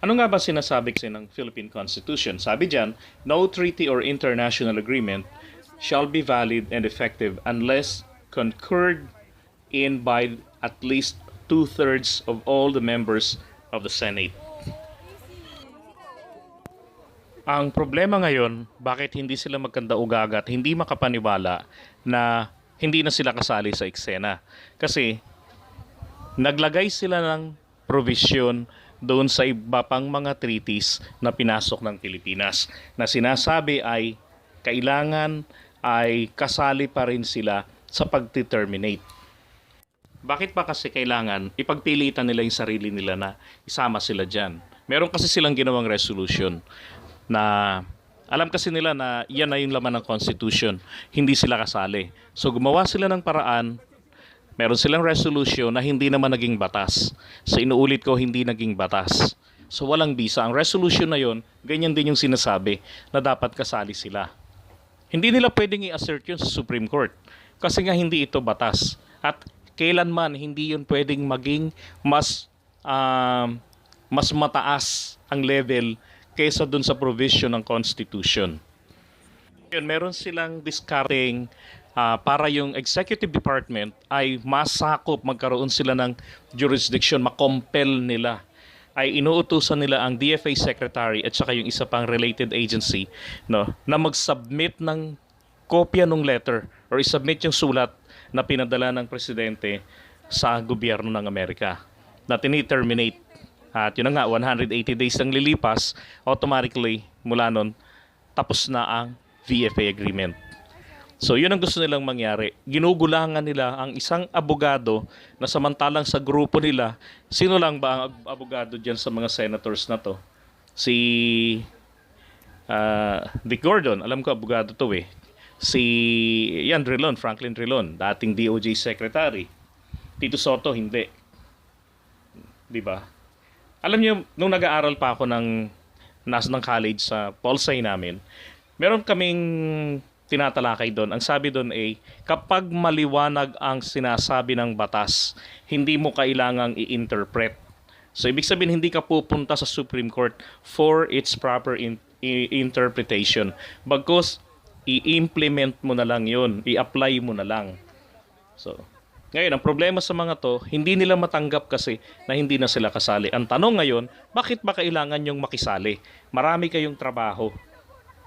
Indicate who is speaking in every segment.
Speaker 1: Ano nga ba sinasabi kasi ng Philippine Constitution? Sabi diyan, no treaty or international agreement shall be valid and effective unless concurred in by at least two-thirds of all the members of the Senate. Ang problema ngayon, bakit hindi sila magkanda-ugaga at hindi makapaniwala na hindi na sila kasali sa eksena? Kasi naglagay sila ng provision doon sa iba pang mga treaties na pinasok ng Pilipinas na sinasabi ay kailangan ay kasali pa rin sila sa pag-terminate. Bakit pa kasi kailangan ipagpilitan nila yung sarili nila na isama sila dyan? Meron kasi silang ginawang resolution na alam kasi nila na yan na yung laman ng Constitution, hindi sila kasali. So gumawa sila ng paraan. Meron silang resolution na hindi naman naging batas. So inuulit ko, hindi naging batas. So walang bisa. Ang resolution na yon, ganyan din yung sinasabi na dapat kasali sila. Hindi nila pwedeng i-assert yun sa Supreme Court kasi nga hindi ito batas. At kailanman hindi yun pwedeng maging mas mataas ang level kaysa dun sa provision ng Constitution. Yun, meron silang discarding para yung executive department ay masakop, magkaroon sila ng jurisdiction, makompel nila. Ay inuutusan nila ang DFA secretary at saka yung isa pang related agency, no, na mag-submit ng kopya ng letter or i-submit yung sulat na pinadala ng presidente sa gobyerno ng Amerika na tini-terminate. At yun na nga, 180 days ang lilipas, automatically mula nun, tapos na ang VFA agreement. So yun ang gusto nilang mangyari. Ginugulangan nila ang isang abogado na samantalang sa grupo nila, sino lang ba ang abogado dyan sa mga senators na to? Si Dick Gordon, alam ko abogado to eh. Si Drilon, Franklin Drilon, dating DOJ Secretary. Tito Soto, hindi. Di ba? Alam niyo, nung nag-aaral pa ako ng college sa Paulsay namin, meron kaming tinatalakay doon. Ang sabi doon ay, kapag maliwanag ang sinasabi ng batas, hindi mo kailangang i-interpret. So, ibig sabihin, hindi ka pupunta sa Supreme Court for its proper interpretation. Bagkus, i-implement mo na lang yun. I-apply mo na lang. So, ngayon, ang problema sa mga to, hindi nila matanggap kasi na hindi na sila kasali. Ang tanong ngayon, bakit ba kailangan yung makisali? Marami kayong trabaho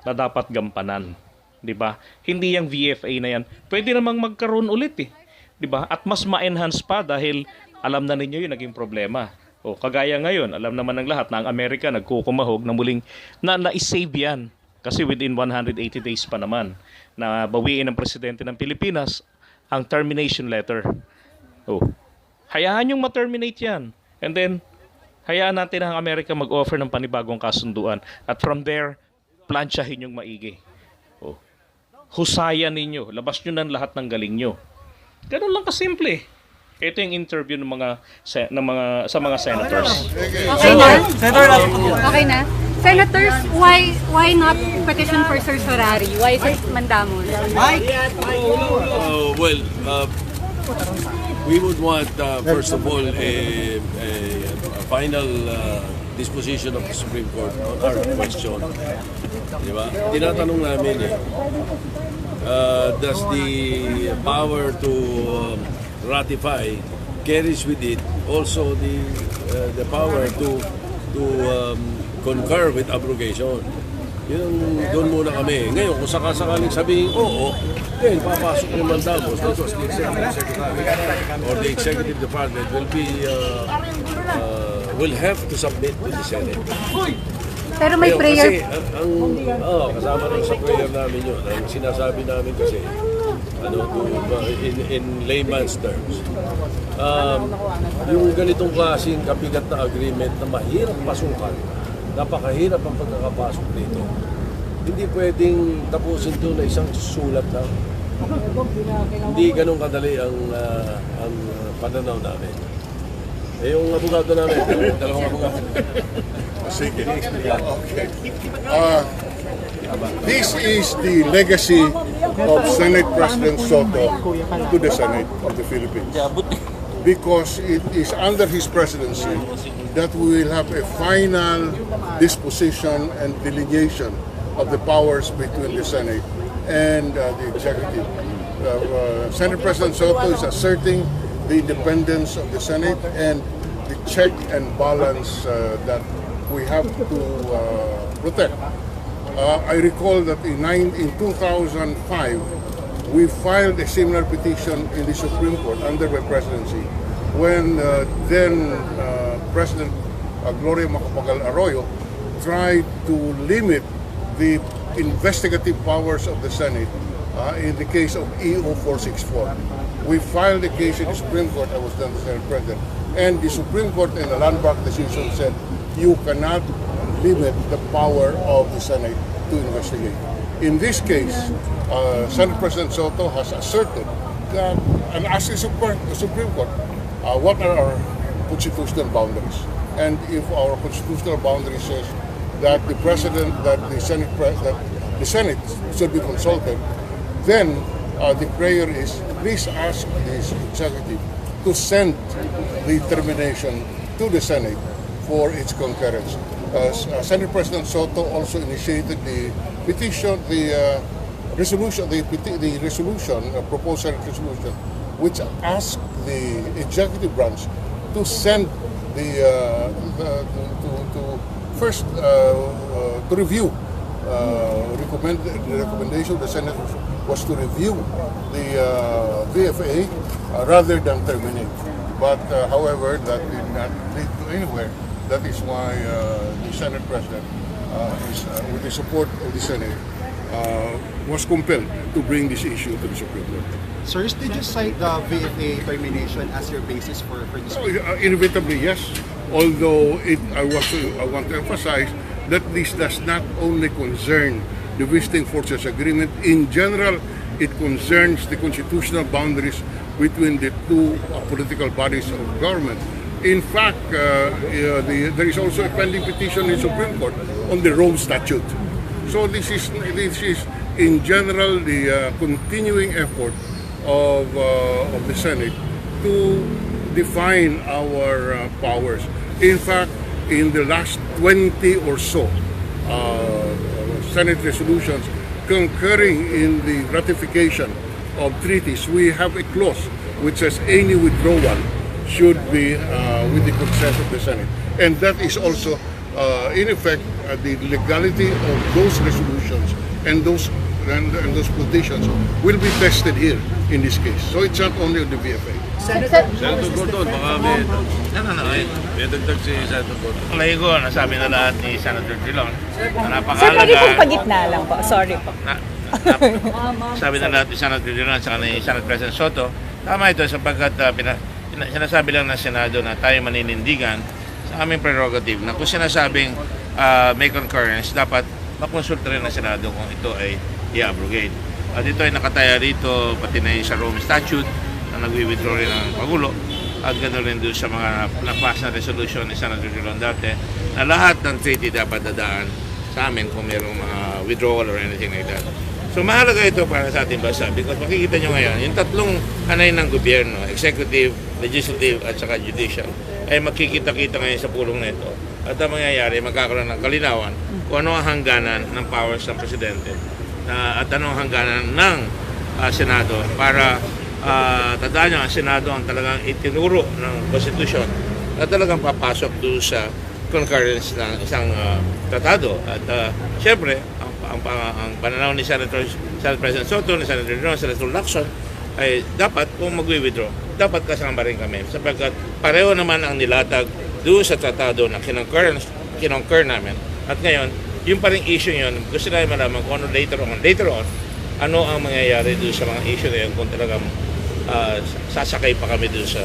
Speaker 1: na dapat gampanan. 'Di ba? Hindi yung VFA na yan. Pwede namang magkaroon ulit eh. 'Di ba? At mas ma-enhance pa dahil alam na ninyo yung naging problema. O kagaya ngayon, alam naman ng lahat na ang Amerika nagkukumahog na muling na-save yan. Kasi within 180 days pa naman na bawiin ng presidente ng Pilipinas ang termination letter. Oh. Hayaan yung ma-terminate yan. And then hayaan natin ang Amerika mag-offer ng panibagong kasunduan. At from there, plansyahin yung maigi. Oh. Husayan ninyo. Labas nyo ng lahat ng galing nyo. Ganun lang kasimple. Ito yung interview ng sa mga senators.
Speaker 2: Okay na? Okay na? Senators, why not petition for certiorari? Why is it mandamon?
Speaker 3: We would want, first of all, a final disposition of the Supreme Court on our question. Diba? Tinatanong namin does the power to ratify carries with it also the power to concur with abrogation? Doon muna kami. Ngayon, kung sakasakaling sabihin, oo, then papasok yung mandamos. That was the Executive Secretary or the Executive Department will have to submit to the Senate.
Speaker 2: Pero may prayer.
Speaker 3: Kasi, kasama rin sa prayer namin yun. Ang sinasabi namin kasi, in layman's terms, yung ganitong klaseng kabigat na agreement na mahirap pasukan, napakahirap ang pagkakapasok dito. Hindi pwedeng tapusin ito na isang sulat lang. Hindi ganun kadali ang pananaw namin. Yung abogado namin, dalawang abogado.
Speaker 4: Sige. Okay. This is the legacy of Senate President Soto to the Senate of the Philippines. because it is under his presidency that we will have a final disposition and delineation of the powers between the Senate and the executive. Senate President Soto is asserting the independence of the Senate and the check and balance that we have to protect. I recall that in 2005, we filed a similar petition in the Supreme Court under my presidency when then President Gloria Macapagal Arroyo tried to limit the investigative powers of the Senate in the case of EO 464. We filed a case in the Supreme Court. I was then the Senate President, and the Supreme Court in a landmark decision said you cannot limit the power of the Senate to investigate. In this case, Senate President Soto has asserted that, and asked the Supreme Court, what are our constitutional boundaries? And if our constitutional boundary says that the President, that the Senate should be consulted, then the prayer is, please ask the executive to send the termination to the Senate for its concurrence. Senate President Soto also initiated the petition, the resolution, proposal resolution, which asked the executive branch to send to review. The recommendation of the Senate was to review the VFA rather than terminate. But however, that did not lead to anywhere. That is why the Senate President, with the support of the Senate, was compelled to bring this issue to the Supreme Court.
Speaker 5: Sirs, did you cite the VFA termination as your basis for this?
Speaker 4: Inevitably, yes. Although I want to emphasize that this does not only concern the Visiting Forces Agreement. In general, it concerns the constitutional boundaries between the two political bodies of government. In fact, there is also a pending petition in Supreme Court on the Rome Statute. So this is in general the continuing effort of the Senate to define our powers. In fact, in the last 20 or so Senate resolutions concurring in the ratification of treaties, we have a clause which says any withdrawal should be with the consent of the Senate. And that is also, in effect, the legality of those resolutions and those petitions will be tested here in this case. So it's not only on the VFA.
Speaker 6: Senator Gordon, baka may dagdag si Senator Gordon.
Speaker 1: Palagi ko, nasabi na lahat ni Senator Drilon.
Speaker 7: Sir, pwede pong pagitna lang po. Sorry po.
Speaker 1: Sabi na lahat ni Senator Drilon at ni Senate President Soto. Tama ito sapagkat sinasabi lang ng Senado na tayo maninindigan sa aming prerogative na kung sinasabing may concurrence, dapat makonsulta rin ng Senado kung ito ay i-abrogate. At ito ay nakataya rito pati na sa Rome Statute na nag-withdraw rin ang Pangulo at ganoon rin doon sa mga na-pass na resolution ni Senator Drilon dati na lahat ng treaty dapat dadaan sa amin kung mayroong mga withdrawal or anything like that. So mahalaga ito para sa ating bansa because makikita nyo ngayon, yung tatlong hanay ng gobyerno, executive, legislative at saka judicial, ay magkikita-kita ngayon sa pulong nito. At ang mangyayari, magkakaroon ng kalinawan kung ano ang hangganan ng powers ng Presidente at ano ang hangganan ng Senado para tandaan nyo, ang Senado ang talagang itinuro ng Constitution na talagang papasok doon sa concurrence ng isang tratado. At syempre, ang pananaw ni Senate President Soto, ni Senator Drilon, Senator Lacson, ay dapat kung mag-withdraw, dapat kasama rin kami. Sapagkat pareho naman ang nilatag doon sa tratado na kinongker namin. At ngayon, yung paring issue yun, gusto namin malaman kung ano later on, ano ang mangyayari doon sa mga issue na yun kung talagang sasakay pa kami doon sa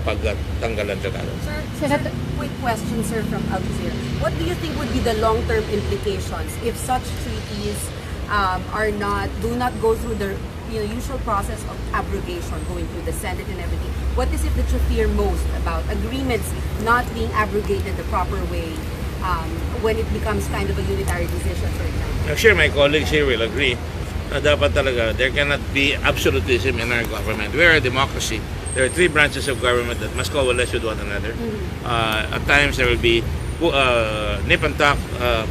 Speaker 1: pagtanggal ng tratado.
Speaker 8: Sir, quick question, sir, from Alcazar. What do you think would be the long-term implications if such treaties do not go through the usual process of abrogation, going through the Senate and everything? What is it that you fear most about agreements not being abrogated the proper way when it becomes kind of a unitary decision, for example?
Speaker 1: I'm sure my colleagues here will agree na dapat talaga there cannot be absolutism in our government. We are a democracy
Speaker 6: there are three branches of government that must coalesce with one another. At times there will be nip and tuck,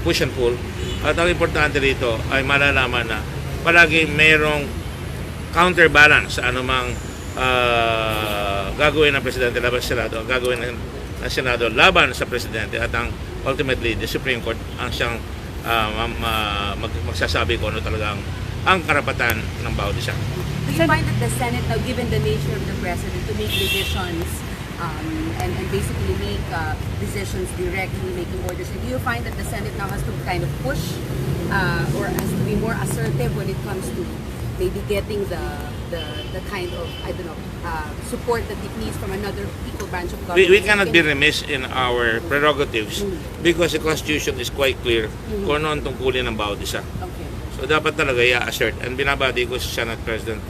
Speaker 6: push and pull. At ang importante dito ay malalaman na palagi mayroong counterbalance sa anumang gagawin ng Presidente laban sa Senado, gagawin ng Senado laban sa Presidente, at ang ultimately the Supreme Court ang siyang magsasabi kung ano talagang ang karapatan ng bawat isa.
Speaker 8: Do you find that the Senate, now given the nature of the President, to make decisions and basically make decisions directly, making orders, do you find that the Senate now has to kind of push or has to be more assertive when it comes to maybe getting the kind of, I don't know, support that it needs from another equal branch of government?
Speaker 6: We cannot be remiss in our prerogatives because the Constitution is quite clear kung ano ang tungkulin ng bawat isa.
Speaker 8: Okay.
Speaker 6: So dapat talaga i-assert, and binabati ko si Senate President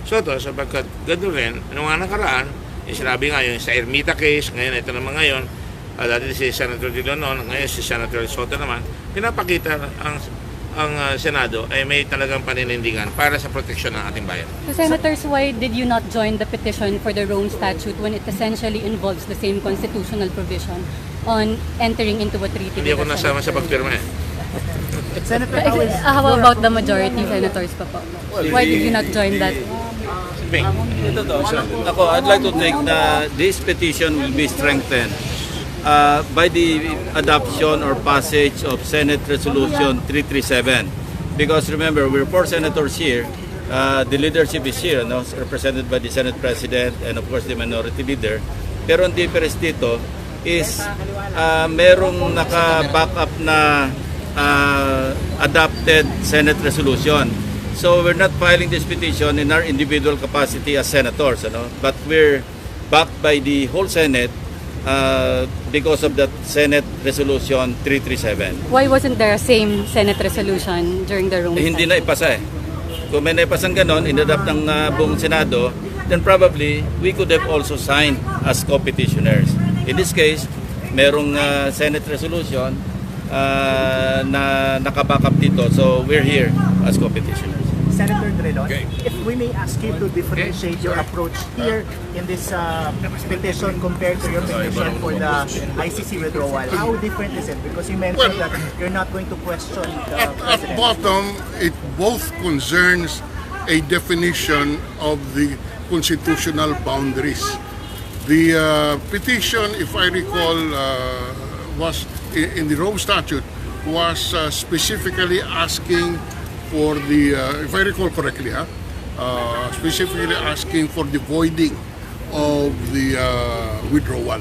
Speaker 6: Soto sapagkat gano'n rin, noong nga nakaraan, sinabi nga yung sa Ermita case, ngayon ito naman ngayon, dati si Senator De Leon, ngayon si Senator Soto naman, pinapakita ang Senado ay may talagang paninindigan para sa proteksyon ng ating bayan.
Speaker 2: So, Senators, why did you not join the petition for the Rome Statute when it essentially involves the same constitutional provision on entering into a treaty?
Speaker 6: Hindi ako nasama sa pagpirma eh.
Speaker 5: Senator,
Speaker 2: How about the majority senators pa po? Why did you not join that?
Speaker 9: Ako, I'd like to think na this petition will be strengthened by the adoption or passage of Senate Resolution 337. Because remember, we're 4 senators here. The leadership is here, no? Represented by the Senate President and of course the Minority Leader. Pero ang difference dito is merong naka-back up na adopted Senate resolution. So we're not filing this petition in our individual capacity as senators, but we're backed by the whole Senate because of that Senate Resolution 337.
Speaker 2: Why wasn't there a same Senate resolution during the Rome
Speaker 9: Hindi
Speaker 2: Statute?
Speaker 9: na ipasa eh. Kung may naipasang ganon, inadapt ng buong Senado, then probably we could have also signed as co-petitioners. In this case, merong Senate resolution na nakabackup dito. So we're here as co-petitioners.
Speaker 5: Senator Drilon, if we may ask you to differentiate your approach here in this petition compared to your petition for the ICC withdrawal, how different is it? Because you mentioned that you're not going to question the
Speaker 4: At
Speaker 5: President.
Speaker 4: bottom, it both concerns a definition of the constitutional boundaries. The petition, if I recall, was in the Rome Statute, was specifically asking for the, if I recall correctly, specifically asking for the voiding of the withdrawal.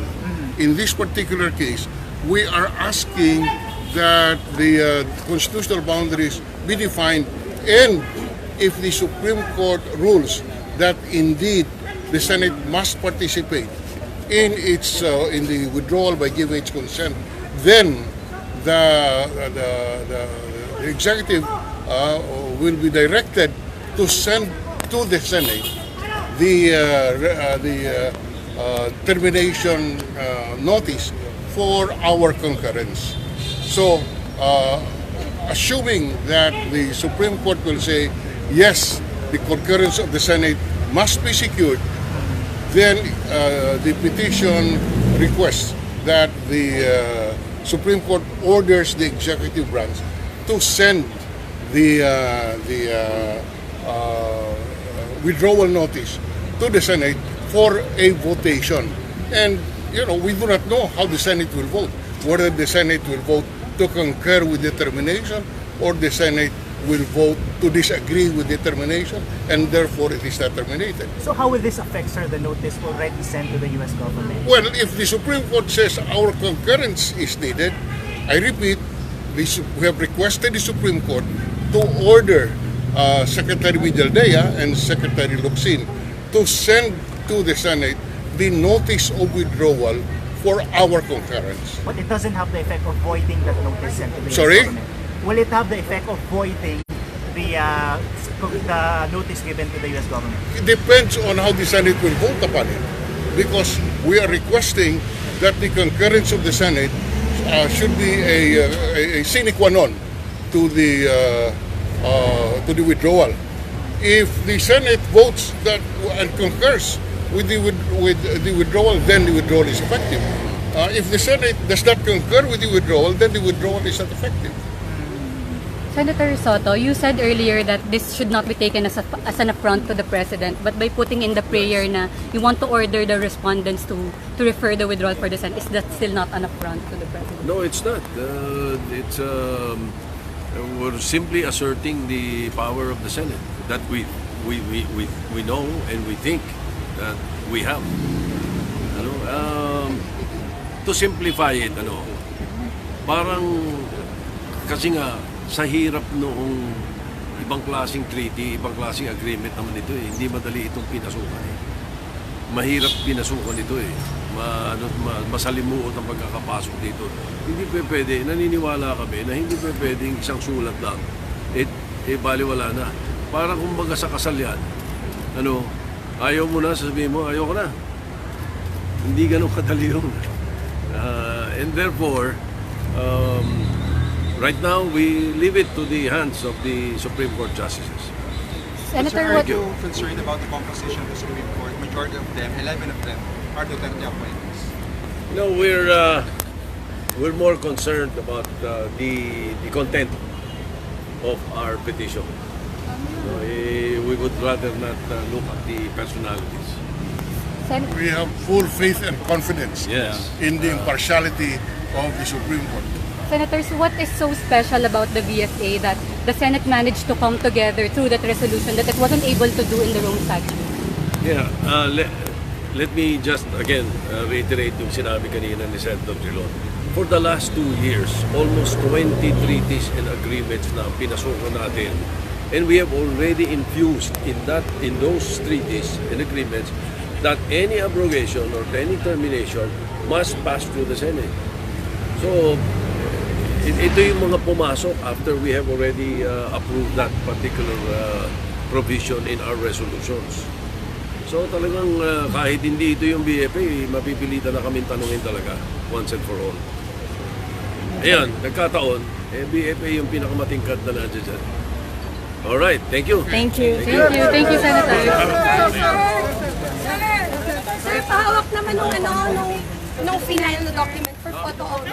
Speaker 4: In this particular case, we are asking that the constitutional boundaries be defined, and if the Supreme Court rules that indeed the Senate must participate in its in the withdrawal by giving its consent, then the executive will be directed to send to the Senate the termination notice for our concurrence. So, assuming that the Supreme Court will say, yes, the concurrence of the Senate must be secured, then the petition requests that the Supreme Court orders the executive branch to send the withdrawal notice to the Senate for a votation. And, we do not know how the Senate will vote, whether the Senate will vote to concur with the termination or the Senate will vote to disagree with the termination, and therefore it is not terminated.
Speaker 5: So how will this affect, sir, the notice already sent to the U.S. government?
Speaker 4: Well, if the Supreme Court says our concurrence is needed, I repeat, we have requested the Supreme Court to order Secretary Mijaldea and Secretary Locsin to send to the Senate the notice of withdrawal for our concurrence.
Speaker 5: But it doesn't have the effect of voiding that notice sent to the
Speaker 4: Sorry?
Speaker 5: U.S. government. Will it have the effect of voiding the notice given to the U.S. government?
Speaker 4: It depends on how the Senate will vote upon it, because we are requesting that the concurrence of the Senate should be a sine qua non to the withdrawal. If the Senate votes that and concurs with the withdrawal, then the withdrawal is effective. If the Senate does not concur with the withdrawal, then the withdrawal is not effective.
Speaker 2: Senator Soto, you said earlier that this should not be taken as an affront to the President, but by putting in the prayer na you want to order the respondents to refer the withdrawal for the Senate, is that still not an affront to the President?
Speaker 3: No, it's not. We're simply asserting the power of the Senate that we know and we think that we have. To simplify it, parang kasi nga sa hirap noong ibang klaseng treaty, ibang klaseng agreement naman ito hindi madali itong pinasukan Mahirap pinasukan ito masalimuot ang pagkakapasok dito. Hindi pwede, naniniwala kami na hindi pwedeng isang sulat lang, baliwala na. Parang kumbaga sa kasal yan, ayaw mo na, sasabihin mo, ayaw ko na. Hindi ganun kadali yun. And therefore, right now, we leave it to the hands of the Supreme Court justices.
Speaker 2: Senator,
Speaker 10: Are you concerned about the composition of the Supreme Court? Majority of them, 11 of them, are Duterte appointees.
Speaker 3: No, we're more concerned about the content of our petition. We would rather not look at the personalities.
Speaker 4: We have full faith and confidence
Speaker 3: Yes.
Speaker 4: in the impartiality of the Supreme Court.
Speaker 2: Senators, what is so special about the VSA that the Senate managed to come together through that resolution that it wasn't able to do in the Rome Statute?
Speaker 3: Yeah, let me just again reiterate yung sinabi kanina ni Senador Drilon. For the last 2 years, almost 20 treaties and agreements na pinasukan natin, and we have already infused in those treaties and agreements that any abrogation or any termination must pass through the Senate. So, ito yung mga pumasok after we have already approved that particular provision in our resolutions. So talagang kahit hindi ito yung BFA, mapipilitan na kami tanungin talaga once and for all. Ayan, nagkataon, BFA yung pinakamatingkad na nandiyan dyan. Alright, thank you.
Speaker 7: Thank you.
Speaker 2: Thank you, Senator.
Speaker 8: Sir, pahawak naman nung final na document for photo op.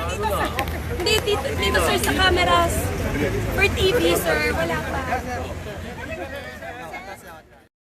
Speaker 8: Hindi, dito sir sa cameras. For TV, sir, wala pa.